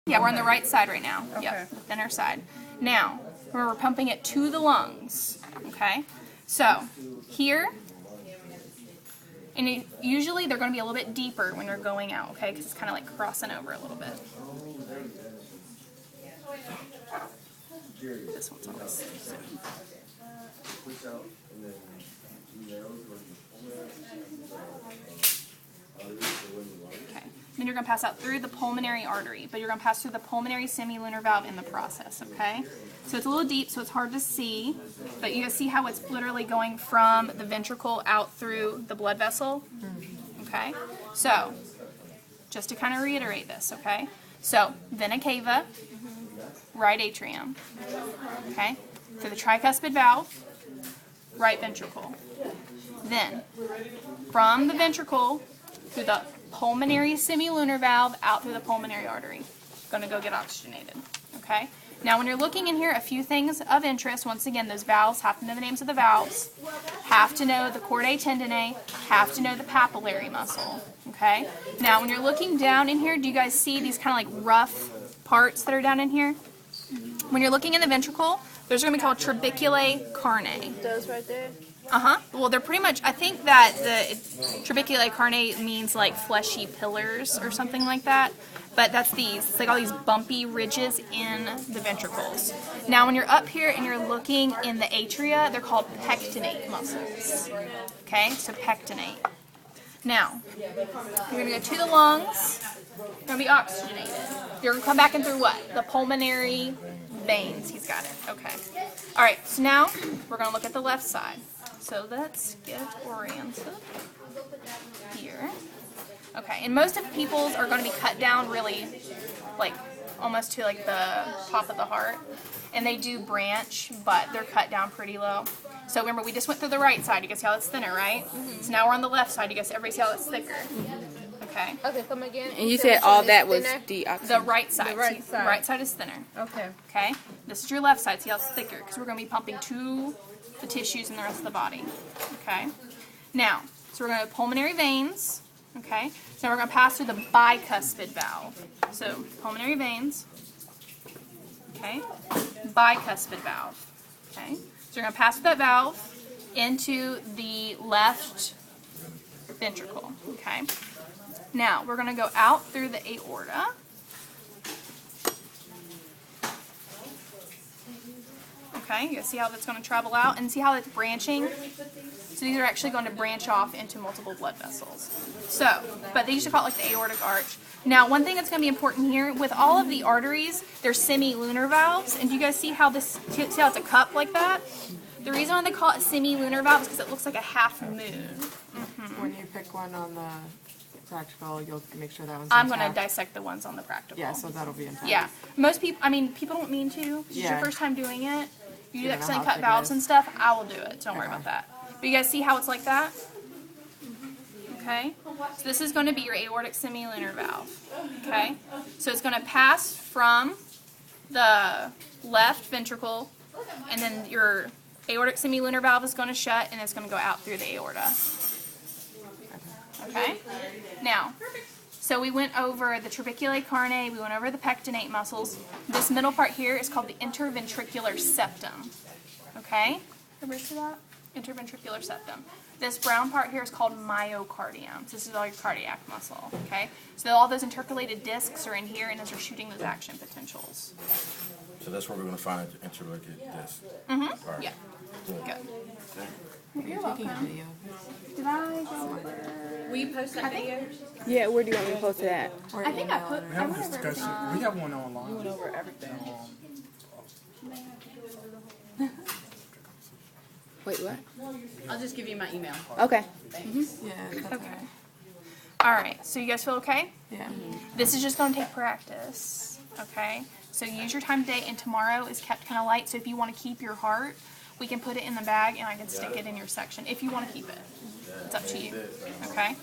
Yeah, we're on the right side right now. Okay. Yep, the thinner side. Now, we're pumping it to the lungs. Okay? So, here, and usually they're going to be a little bit deeper when you're going out, okay? Because it's kind of like crossing over a little bit. This one's on this. Okay. Then you're going to pass out through the pulmonary artery, but you're going to pass through the pulmonary semilunar valve in the process, okay? So it's a little deep, so it's hard to see, but you can see how it's literally going from the ventricle out through the blood vessel, okay? So, just to kind of reiterate this, okay? So, vena cava, right atrium, okay? Through the tricuspid valve, right ventricle. Then, from the ventricle through the pulmonary semilunar valve out through the pulmonary artery. Going to go get oxygenated. Okay? Now, when you're looking in here, a few things of interest. Once again, those valves, have to know the names of the valves, have to know the chordae tendineae, have to know the papillary muscle. Okay? Now, when you're looking down in here, do you guys see these kind of like rough parts that are down in here? When you're looking in the ventricle, those are going to be called trabeculae carnae. Those right there? Well, they're pretty much, I think that the trabeculae carnae means like fleshy pillars or something like that. But that's these. It's like all these bumpy ridges in the ventricles. Now, when you're up here and you're looking in the atria, they're called pectinate muscles. Okay, so pectinate. Now, you're going to go to the lungs. You're going to be oxygenated. You're going to come back in through what? The pulmonary veins. He's got it. Okay. All right, so now we're going to look at the left side. So let's get oriented here. Okay, and most of people's are going to be cut down really, like, almost to like the top of the heart. And they do branch, but they're cut down pretty low. So remember, we just went through the right side. You can see how it's thinner, right? So now we're on the left side. You guys, everybody see how it's thicker? Okay. Okay, come again. And you said all that was deoxygenated. The right side. The right side. Right side is thinner. Okay. Okay? This is your left side. See how it's thicker? Because we're going to be pumping to the tissues and the rest of the body. Okay? Now, so we're going to have pulmonary veins. Okay? So now we're going to pass through the bicuspid valve. So, pulmonary veins. Okay? Bicuspid valve. Okay? So we're going to pass through that valve into the left ventricle. Okay? Now, we're going to go out through the aorta. Okay, you guys see how that's going to travel out and see how it's branching? So these are actually going to branch off into multiple blood vessels. So, but they used to call it like the aortic arch. Now, one thing that's going to be important here, with all of the arteries, they're semilunar valves. And do you guys see how this, see how it's a cup like that? The reason why they call it semilunar valve is because it looks like a half moon. When you pick one on the practical, you'll make sure that one's I'm going to intact. dissect the ones on the practical. Yeah, so that'll be intact. Yeah. Most people, I mean, people don't mean to. It's your Yeah. first time doing it. You You don't know accidentally how cut thick it valves is. and stuff, I will do it. Don't worry Okay. about that. But you guys see how it's like that? Okay? So this is going to be your aortic semilunar valve. Okay? So it's going to pass from the left ventricle, and then your aortic semilunar valve is going to shut, and it's going to go out through the aorta. Okay? Now, so we went over the trabeculae carnae, we went over the pectinate muscles. This middle part here is called the interventricular septum. Okay? Everybody see that? Interventricular septum. This brown part here is called myocardium. So this is all your cardiac muscle. Okay? So all those intercalated discs are in here, and those are shooting those action potentials. So that's where we're going to find it, interlocuted disc. Mm-hmm. All right. Yeah. Cool. Good. You're taking a video. Did I go over? Will you post that video? Yeah, where do you want me to post it at? I think I put. We have a discussion. We have one online. We went over everything. Wait, what? I'll just give you my email. Okay. Mm-hmm. Yeah. That's Okay. All right. So you guys feel okay? Yeah. This is just going to take practice, okay? So use your time today, and tomorrow is kept kind of light, so if you want to keep your heart, we can put it in the bag, and I can stick it in your section, if you want to keep it. It's up to you, okay?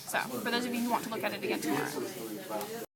So, for those of you who want to look at it again tomorrow.